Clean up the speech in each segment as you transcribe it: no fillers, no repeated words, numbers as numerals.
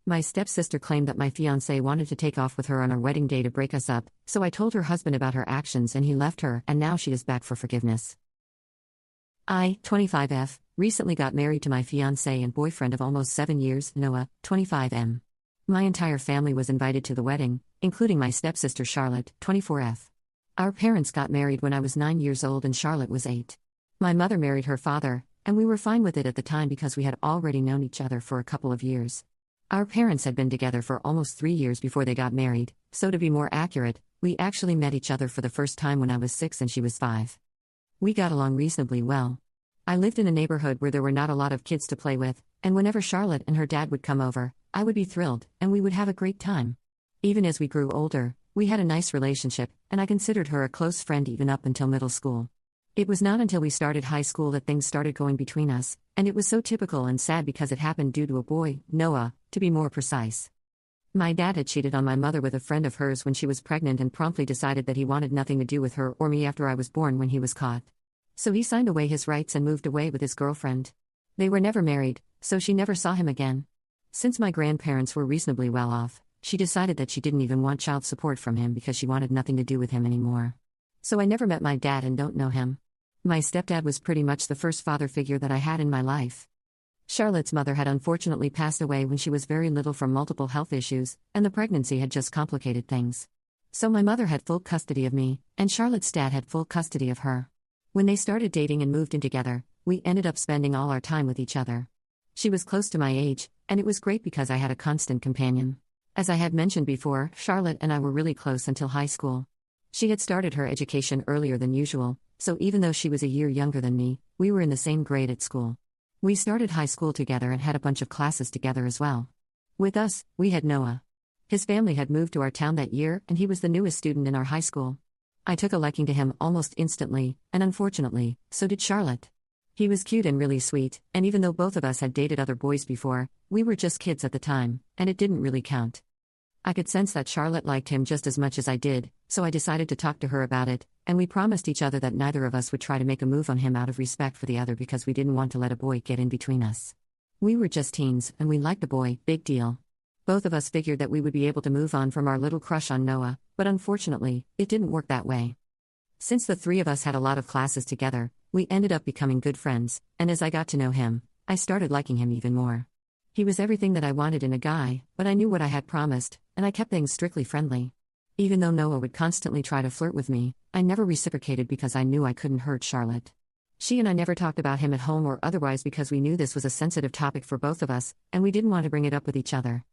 My stepsister claimed that my fiance wanted to take off with her on our wedding day to break us up, so I told her husband about her actions and he left her, and now she is back for forgiveness. I, 25F, recently got married to my fiance and boyfriend of almost 7 years, Noah, 25M. My entire family was invited to the wedding, including my stepsister Charlotte, 24F. Our parents got married when I was 9 years old and Charlotte was 8. My mother married her father, and we were fine with it at the time because we had already known each other for a couple of years. Our parents had been together for almost 3 years before they got married, so to be more accurate, we actually met each other for the first time when I was 6 and she was 5. We got along reasonably well. I lived in a neighborhood where there were not a lot of kids to play with, and whenever Charlotte and her dad would come over, I would be thrilled, and we would have a great time. Even as we grew older, we had a nice relationship, and I considered her a close friend even up until middle school. It was not until we started high school that things started going between us, and it was so typical and sad because it happened due to a boy, Noah, to be more precise. My dad had cheated on my mother with a friend of hers when she was pregnant and promptly decided that he wanted nothing to do with her or me after I was born when he was caught. So he signed away his rights and moved away with his girlfriend. They were never married, so she never saw him again. Since my grandparents were reasonably well off, she decided that she didn't even want child support from him because she wanted nothing to do with him anymore. So I never met my dad and don't know him. My stepdad was pretty much the first father figure that I had in my life. Charlotte's mother had unfortunately passed away when she was very little from multiple health issues, and the pregnancy had just complicated things. So my mother had full custody of me, and Charlotte's dad had full custody of her. When they started dating and moved in together, we ended up spending all our time with each other. She was close to my age, and it was great because I had a constant companion. As I had mentioned before, Charlotte and I were really close until high school. She had started her education earlier than usual, so even though she was a year younger than me, we were in the same grade at school. We started high school together and had a bunch of classes together as well. With us, we had Noah. His family had moved to our town that year, and he was the newest student in our high school. I took a liking to him almost instantly, and unfortunately, so did Charlotte. He was cute and really sweet, and even though both of us had dated other boys before, we were just kids at the time, and it didn't really count. I could sense that Charlotte liked him just as much as I did, so I decided to talk to her about it, and we promised each other that neither of us would try to make a move on him out of respect for the other because we didn't want to let a boy get in between us. We were just teens, and we liked the boy, big deal. Both of us figured that we would be able to move on from our little crush on Noah, but unfortunately, it didn't work that way. Since the three of us had a lot of classes together, we ended up becoming good friends, and as I got to know him, I started liking him even more. He was everything that I wanted in a guy, but I knew what I had promised, and I kept things strictly friendly. Even though Noah would constantly try to flirt with me, I never reciprocated because I knew I couldn't hurt Charlotte. She and I never talked about him at home or otherwise because we knew this was a sensitive topic for both of us, and we didn't want to bring it up with each other.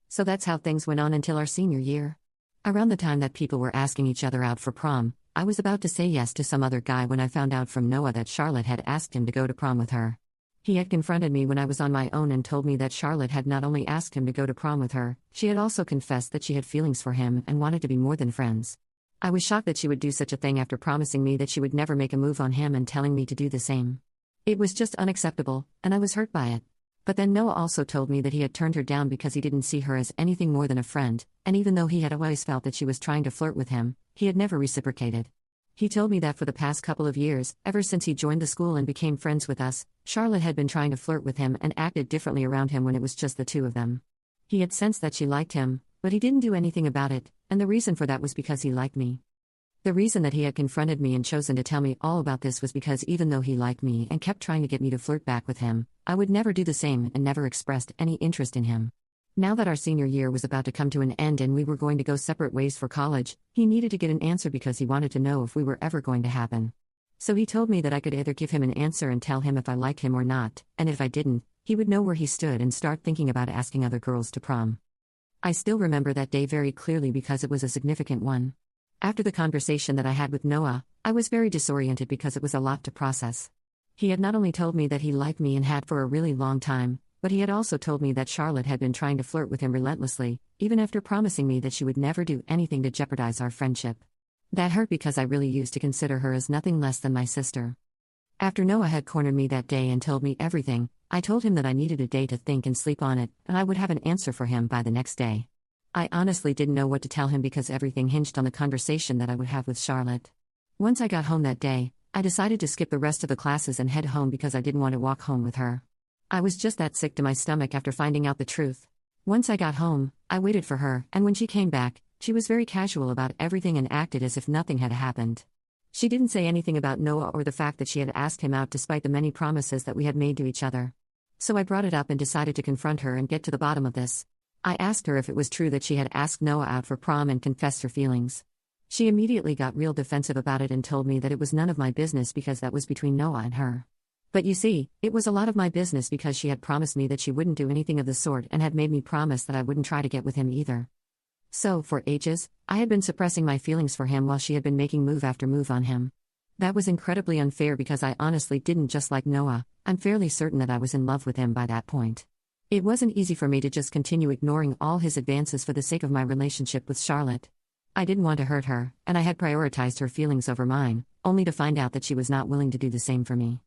So that's how things went on until our senior year. Around the time that people were asking each other out for prom, I was about to say yes to some other guy when I found out from Noah that Charlotte had asked him to go to prom with her. He had confronted me when I was on my own and told me that Charlotte had not only asked him to go to prom with her, she had also confessed that she had feelings for him and wanted to be more than friends. I was shocked that she would do such a thing after promising me that she would never make a move on him and telling me to do the same. It was just unacceptable, and I was hurt by it. But then Noah also told me that he had turned her down because he didn't see her as anything more than a friend, and even though he had always felt that she was trying to flirt with him, he had never reciprocated. He told me that for the past couple of years, ever since he joined the school and became friends with us, Charlotte had been trying to flirt with him and acted differently around him when it was just the two of them. He had sensed that she liked him, but he didn't do anything about it, and the reason for that was because he liked me. The reason that he had confronted me and chosen to tell me all about this was because even though he liked me and kept trying to get me to flirt back with him, I would never do the same and never expressed any interest in him. Now that our senior year was about to come to an end and we were going to go separate ways for college, he needed to get an answer because he wanted to know if we were ever going to happen. So he told me that I could either give him an answer and tell him if I liked him or not, and if I didn't, he would know where he stood and start thinking about asking other girls to prom. I still remember that day very clearly because it was a significant one. After the conversation that I had with Noah, I was very disoriented because it was a lot to process. He had not only told me that he liked me and had for a really long time, but he had also told me that Charlotte had been trying to flirt with him relentlessly, even after promising me that she would never do anything to jeopardize our friendship. That hurt because I really used to consider her as nothing less than my sister. After Noah had cornered me that day and told me everything, I told him that I needed a day to think and sleep on it, and I would have an answer for him by the next day. I honestly didn't know what to tell him because everything hinged on the conversation that I would have with Charlotte. Once I got home that day, I decided to skip the rest of the classes and head home because I didn't want to walk home with her. I was just that sick to my stomach after finding out the truth. Once I got home, I waited for her, and when she came back, she was very casual about everything and acted as if nothing had happened. She didn't say anything about Noah or the fact that she had asked him out despite the many promises that we had made to each other. So I brought it up and decided to confront her and get to the bottom of this. I asked her if it was true that she had asked Noah out for prom and confessed her feelings. She immediately got real defensive about it and told me that it was none of my business because that was between Noah and her. But you see, it was a lot of my business because she had promised me that she wouldn't do anything of the sort and had made me promise that I wouldn't try to get with him either. So, for ages, I had been suppressing my feelings for him while she had been making move after move on him. That was incredibly unfair because I honestly didn't just like Noah. I'm fairly certain that I was in love with him by that point. It wasn't easy for me to just continue ignoring all his advances for the sake of my relationship with Charlotte. I didn't want to hurt her, and I had prioritized her feelings over mine, only to find out that she was not willing to do the same for me.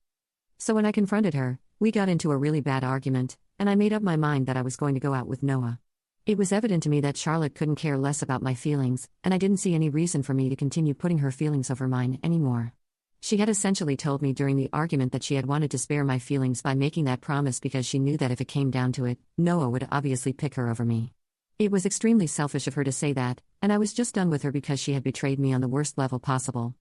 So when I confronted her, we got into a really bad argument, and I made up my mind that I was going to go out with Noah. It was evident to me that Charlotte couldn't care less about my feelings, and I didn't see any reason for me to continue putting her feelings over mine anymore. She had essentially told me during the argument that she had wanted to spare my feelings by making that promise because she knew that if it came down to it, Noah would obviously pick her over me. It was extremely selfish of her to say that, and I was just done with her because she had betrayed me on the worst level possible.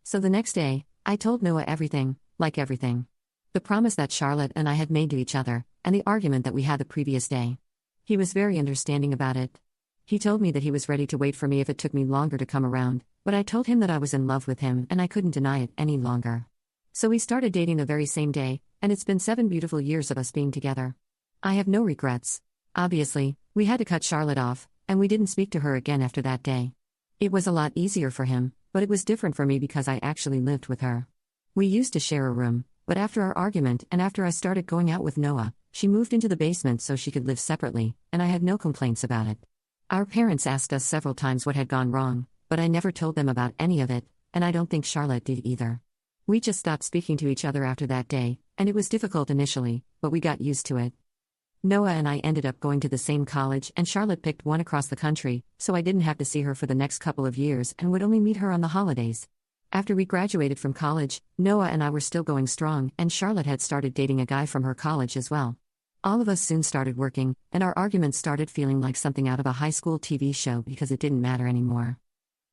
So the next day, I told Noah everything, like everything. The promise that Charlotte and I had made to each other, and the argument that we had the previous day. He was very understanding about it. He told me that he was ready to wait for me if it took me longer to come around, but I told him that I was in love with him and I couldn't deny it any longer. So we started dating the very same day, and it's been 7 beautiful years of us being together. I have no regrets. Obviously, we had to cut Charlotte off, and we didn't speak to her again after that day. It was a lot easier for him, but it was different for me because I actually lived with her. We used to share a room, but after our argument and after I started going out with Noah, she moved into the basement so she could live separately, and I had no complaints about it. Our parents asked us several times what had gone wrong, but I never told them about any of it, and I don't think Charlotte did either. We just stopped speaking to each other after that day, and it was difficult initially, but we got used to it. Noah and I ended up going to the same college, and Charlotte picked one across the country, so I didn't have to see her for the next couple of years and would only meet her on the holidays. After we graduated from college, Noah and I were still going strong, and Charlotte had started dating a guy from her college as well. All of us soon started working, and our arguments started feeling like something out of a high school TV show because it didn't matter anymore.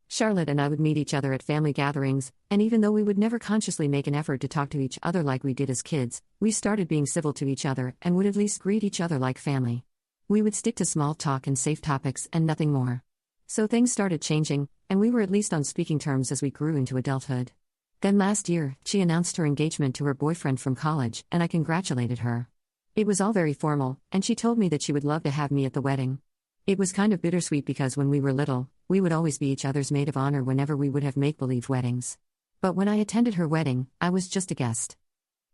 Charlotte and I would meet each other at family gatherings, and even though we would never consciously make an effort to talk to each other like we did as kids, we started being civil to each other and would at least greet each other like family. We would stick to small talk and safe topics and nothing more. So things started changing, and we were at least on speaking terms as we grew into adulthood. Then last year, she announced her engagement to her boyfriend from college, and I congratulated her. It was all very formal, and she told me that she would love to have me at the wedding. It was kind of bittersweet because when we were little, we would always be each other's maid of honor whenever we would have make-believe weddings. But when I attended her wedding, I was just a guest.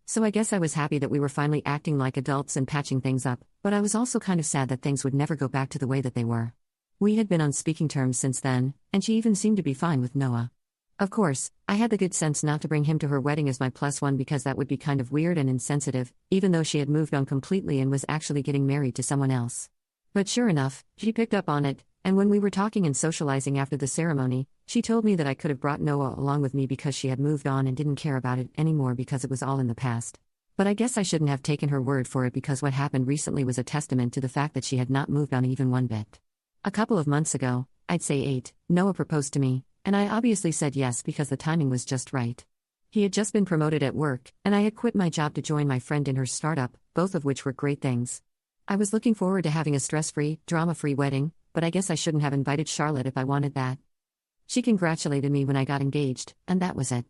So I guess I was happy that we were finally acting like adults and patching things up, but I was also kind of sad that things would never go back to the way that they were. We had been on speaking terms since then, and she even seemed to be fine with Noah. Of course, I had the good sense not to bring him to her wedding as my plus one because that would be kind of weird and insensitive, even though she had moved on completely and was actually getting married to someone else. But sure enough, she picked up on it, and when we were talking and socializing after the ceremony, she told me that I could have brought Noah along with me because she had moved on and didn't care about it anymore because it was all in the past. But I guess I shouldn't have taken her word for it because what happened recently was a testament to the fact that she had not moved on even one bit. A couple of months ago, I'd say 8, Noah proposed to me, and I obviously said yes because the timing was just right. He had just been promoted at work, and I had quit my job to join my friend in her startup, both of which were great things. I was looking forward to having a stress-free, drama-free wedding, but I guess I shouldn't have invited Charlotte if I wanted that. She congratulated me when I got engaged, and that was it.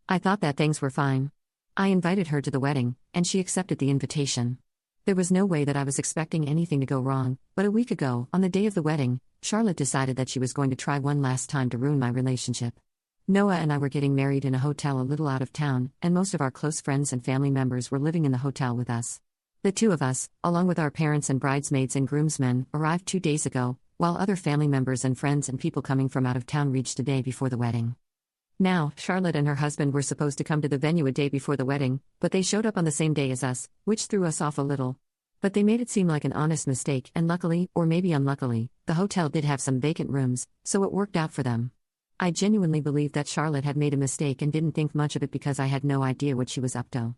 I thought that things were fine. I invited her to the wedding, and she accepted the invitation. There was no way that I was expecting anything to go wrong, but a week ago, on the day of the wedding, Charlotte decided that she was going to try one last time to ruin my relationship. Noah and I were getting married in a hotel a little out of town, and most of our close friends and family members were living in the hotel with us. The two of us, along with our parents and bridesmaids and groomsmen, arrived 2 days ago, while other family members and friends and people coming from out of town reached a day before the wedding. Now, Charlotte and her husband were supposed to come to the venue a day before the wedding, but they showed up on the same day as us, which threw us off a little. But they made it seem like an honest mistake, and luckily, or maybe unluckily, the hotel did have some vacant rooms, so it worked out for them. I genuinely believed that Charlotte had made a mistake and didn't think much of it because I had no idea what she was up to.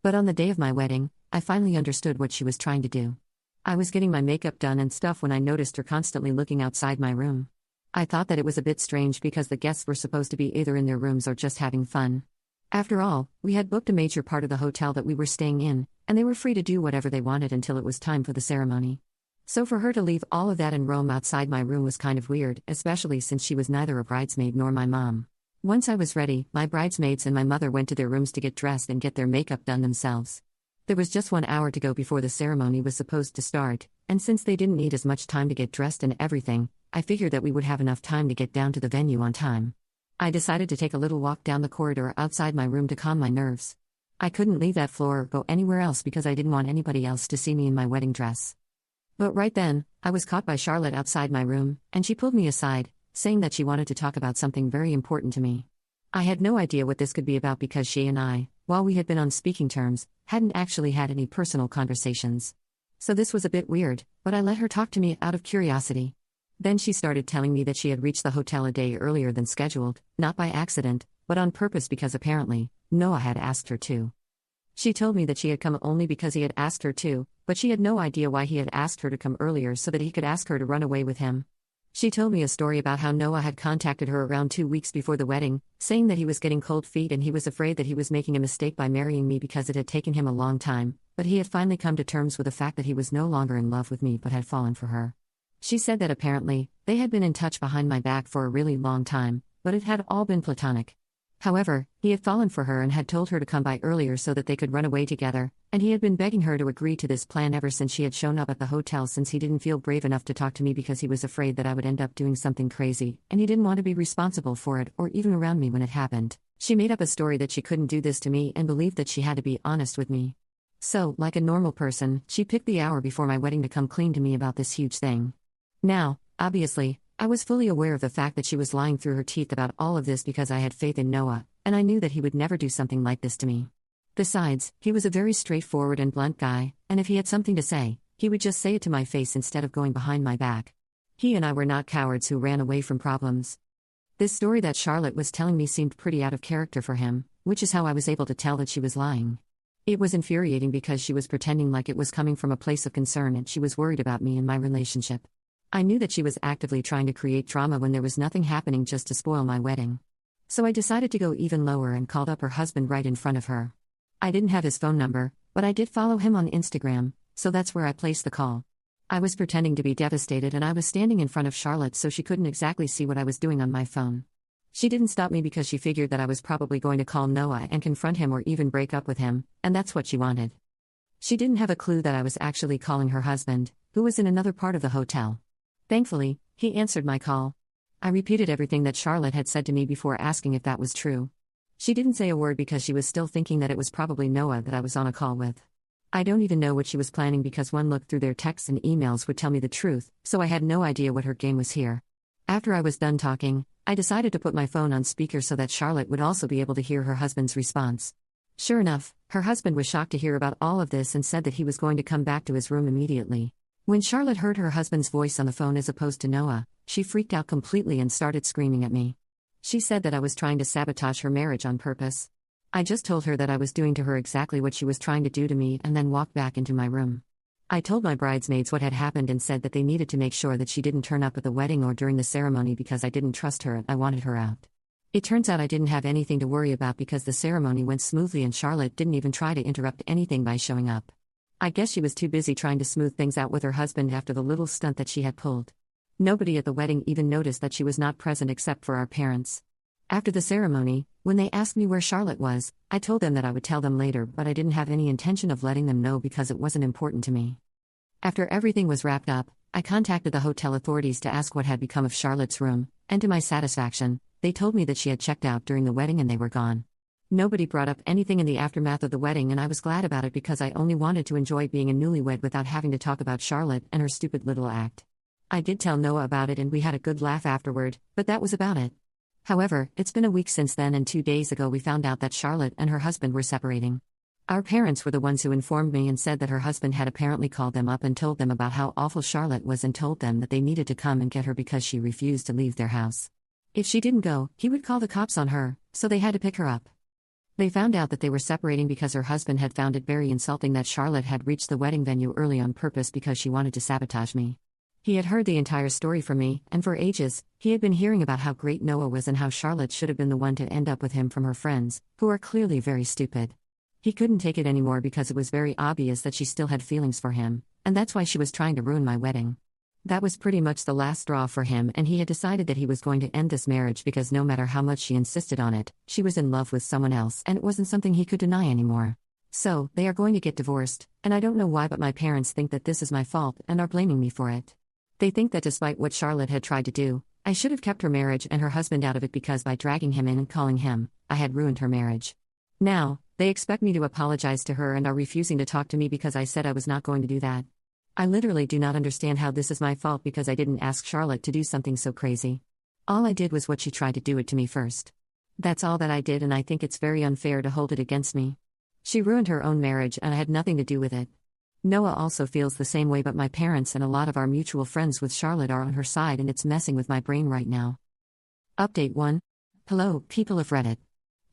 But on the day of my wedding, I finally understood what she was trying to do. I was getting my makeup done and stuff when I noticed her constantly looking outside my room. I thought that it was a bit strange because the guests were supposed to be either in their rooms or just having fun. After all, we had booked a major part of the hotel that we were staying in, and they were free to do whatever they wanted until it was time for the ceremony. So for her to leave all of that and roam outside my room was kind of weird, especially since she was neither a bridesmaid nor my mom. Once I was ready, my bridesmaids and my mother went to their rooms to get dressed and get their makeup done themselves. There was just 1 hour to go before the ceremony was supposed to start, and since they didn't need as much time to get dressed and everything, I figured that we would have enough time to get down to the venue on time. I decided to take a little walk down the corridor outside my room to calm my nerves. I couldn't leave that floor or go anywhere else because I didn't want anybody else to see me in my wedding dress. But right then, I was caught by Charlotte outside my room, and she pulled me aside, saying that she wanted to talk about something very important to me. I had no idea what this could be about because she and I, while we had been on speaking terms, hadn't actually had any personal conversations. So this was a bit weird, but I let her talk to me out of curiosity. Then she started telling me that she had reached the hotel a day earlier than scheduled, not by accident, but on purpose because apparently, Noah had asked her to. She told me that she had come only because he had asked her to, but she had no idea why he had asked her to come earlier so that he could ask her to run away with him. She told me a story about how Noah had contacted her around 2 weeks before the wedding, saying that he was getting cold feet and he was afraid that he was making a mistake by marrying me because it had taken him a long time, but he had finally come to terms with the fact that he was no longer in love with me but had fallen for her. She said that apparently, they had been in touch behind my back for a really long time, but it had all been platonic. However, he had fallen for her and had told her to come by earlier so that they could run away together, and he had been begging her to agree to this plan ever since she had shown up at the hotel since he didn't feel brave enough to talk to me because he was afraid that I would end up doing something crazy, and he didn't want to be responsible for it or even around me when it happened. She made up a story that she couldn't do this to me and believed that she had to be honest with me. So, like a normal person, she picked the hour before my wedding to come clean to me about this huge thing. Now, obviously, I was fully aware of the fact that she was lying through her teeth about all of this because I had faith in Noah, and I knew that he would never do something like this to me. Besides, he was a very straightforward and blunt guy, and if he had something to say, he would just say it to my face instead of going behind my back. He and I were not cowards who ran away from problems. This story that Charlotte was telling me seemed pretty out of character for him, which is how I was able to tell that she was lying. It was infuriating because she was pretending like it was coming from a place of concern and she was worried about me and my relationship. I knew that she was actively trying to create drama when there was nothing happening just to spoil my wedding. So I decided to go even lower and called up her husband right in front of her. I didn't have his phone number, but I did follow him on Instagram, so that's where I placed the call. I was pretending to be devastated and I was standing in front of Charlotte so she couldn't exactly see what I was doing on my phone. She didn't stop me because she figured that I was probably going to call Noah and confront him or even break up with him, and that's what she wanted. She didn't have a clue that I was actually calling her husband, who was in another part of the hotel. Thankfully, he answered my call. I repeated everything that Charlotte had said to me before asking if that was true. She didn't say a word because she was still thinking that it was probably Noah that I was on a call with. I don't even know what she was planning because one look through their texts and emails would tell me the truth, so I had no idea what her game was here. After I was done talking, I decided to put my phone on speaker so that Charlotte would also be able to hear her husband's response. Sure enough, her husband was shocked to hear about all of this and said that he was going to come back to his room immediately. When Charlotte heard her husband's voice on the phone as opposed to Noah, she freaked out completely and started screaming at me. She said that I was trying to sabotage her marriage on purpose. I just told her that I was doing to her exactly what she was trying to do to me and then walked back into my room. I told my bridesmaids what had happened and said that they needed to make sure that she didn't turn up at the wedding or during the ceremony because I didn't trust her and I wanted her out. It turns out I didn't have anything to worry about because the ceremony went smoothly and Charlotte didn't even try to interrupt anything by showing up. I guess she was too busy trying to smooth things out with her husband after the little stunt that she had pulled. Nobody at the wedding even noticed that she was not present except for our parents. After the ceremony, when they asked me where Charlotte was, I told them that I would tell them later, but I didn't have any intention of letting them know because it wasn't important to me. After everything was wrapped up, I contacted the hotel authorities to ask what had become of Charlotte's room, and to my satisfaction, they told me that she had checked out during the wedding and they were gone. Nobody brought up anything in the aftermath of the wedding and I was glad about it because I only wanted to enjoy being a newlywed without having to talk about Charlotte and her stupid little act. I did tell Noah about it and we had a good laugh afterward, but that was about it. However, it's been a week since then and 2 days ago we found out that Charlotte and her husband were separating. Our parents were the ones who informed me and said that her husband had apparently called them up and told them about how awful Charlotte was and told them that they needed to come and get her because she refused to leave their house. If she didn't go, he would call the cops on her, so they had to pick her up. They found out that they were separating because her husband had found it very insulting that Charlotte had reached the wedding venue early on purpose because she wanted to sabotage me. He had heard the entire story from me, and for ages, he had been hearing about how great Noah was and how Charlotte should have been the one to end up with him from her friends, who are clearly very stupid. He couldn't take it anymore because it was very obvious that she still had feelings for him, and that's why she was trying to ruin my wedding. That was pretty much the last straw for him, and he had decided that he was going to end this marriage because no matter how much she insisted on it, she was in love with someone else and it wasn't something he could deny anymore. So, they are going to get divorced, and I don't know why, but my parents think that this is my fault and are blaming me for it. They think that despite what Charlotte had tried to do, I should have kept her marriage and her husband out of it because by dragging him in and calling him, I had ruined her marriage. Now, they expect me to apologize to her and are refusing to talk to me because I said I was not going to do that. I literally do not understand how this is my fault because I didn't ask Charlotte to do something so crazy. All I did was what she tried to do it to me first. That's all that I did, and I think it's very unfair to hold it against me. She ruined her own marriage and I had nothing to do with it. Noah also feels the same way, but my parents and a lot of our mutual friends with Charlotte are on her side and it's messing with my brain right now. Update 1. Hello, people of Reddit.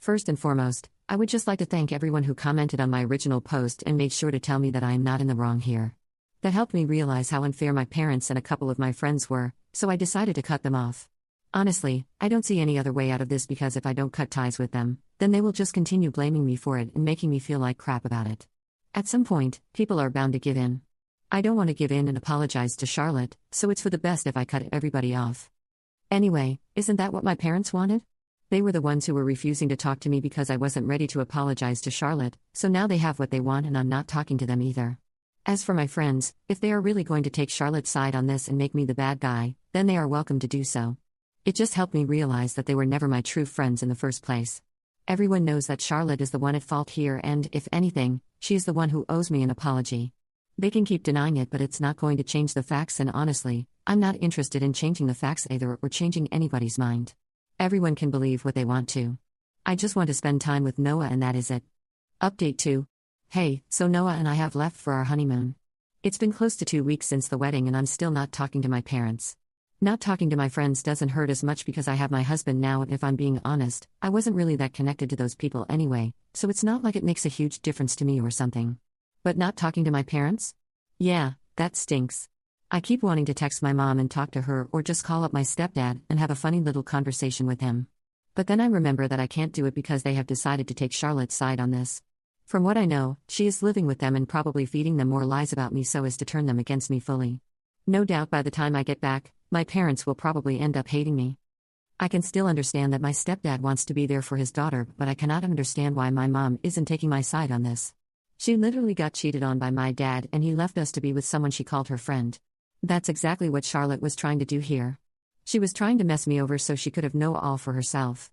First and foremost, I would just like to thank everyone who commented on my original post and made sure to tell me that I am not in the wrong here. That helped me realize how unfair my parents and a couple of my friends were, so I decided to cut them off. Honestly, I don't see any other way out of this because if I don't cut ties with them, then they will just continue blaming me for it and making me feel like crap about it. At some point, people are bound to give in. I don't want to give in and apologize to Charlotte, so it's for the best if I cut everybody off. Anyway, isn't that what my parents wanted? They were the ones who were refusing to talk to me because I wasn't ready to apologize to Charlotte, so now they have what they want and I'm not talking to them either. As for my friends, if they are really going to take Charlotte's side on this and make me the bad guy, then they are welcome to do so. It just helped me realize that they were never my true friends in the first place. Everyone knows that Charlotte is the one at fault here and, if anything, she is the one who owes me an apology. They can keep denying it, but it's not going to change the facts, and honestly, I'm not interested in changing the facts either or changing anybody's mind. Everyone can believe what they want to. I just want to spend time with Noah and that is it. Update 2. Hey, so Noah and I have left for our honeymoon. It's been close to 2 weeks since the wedding and I'm still not talking to my parents. Not talking to my friends doesn't hurt as much because I have my husband now, and if I'm being honest, I wasn't really that connected to those people anyway, so it's not like it makes a huge difference to me or something. But not talking to my parents? Yeah, that stinks. I keep wanting to text my mom and talk to her or just call up my stepdad and have a funny little conversation with him. But then I remember that I can't do it because they have decided to take Charlotte's side on this. From what I know, she is living with them and probably feeding them more lies about me so as to turn them against me fully. No doubt by the time I get back, my parents will probably end up hating me. I can still understand that my stepdad wants to be there for his daughter, but I cannot understand why my mom isn't taking my side on this. She literally got cheated on by my dad and he left us to be with someone she called her friend. That's exactly what Charlotte was trying to do here. She was trying to mess me over so she could have Noah all for herself.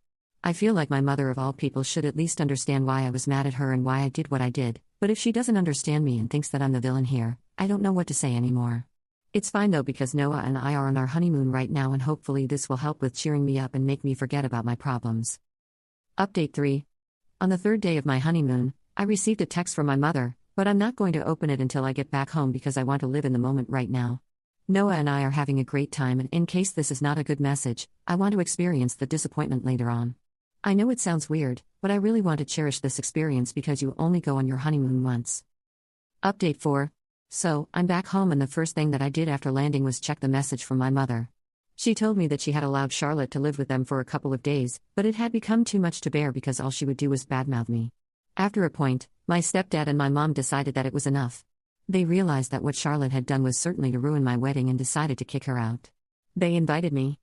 I feel like my mother of all people should at least understand why I was mad at her and why I did what I did, but if she doesn't understand me and thinks that I'm the villain here, I don't know what to say anymore. It's fine though because Noah and I are on our honeymoon right now and hopefully this will help with cheering me up and make me forget about my problems. Update 3. On the 3rd day of my honeymoon, I received a text from my mother, but I'm not going to open it until I get back home because I want to live in the moment right now. Noah and I are having a great time, and in case this is not a good message, I want to experience the disappointment later on. I know it sounds weird, but I really want to cherish this experience because you only go on your honeymoon once. Update 4. So, I'm back home and the first thing that I did after landing was check the message from my mother. She told me that she had allowed Charlotte to live with them for a couple of days, but it had become too much to bear because all she would do was badmouth me. After a point, my stepdad and my mom decided that it was enough. They realized that what Charlotte had done was certainly to ruin my wedding and decided to kick her out. They invited me.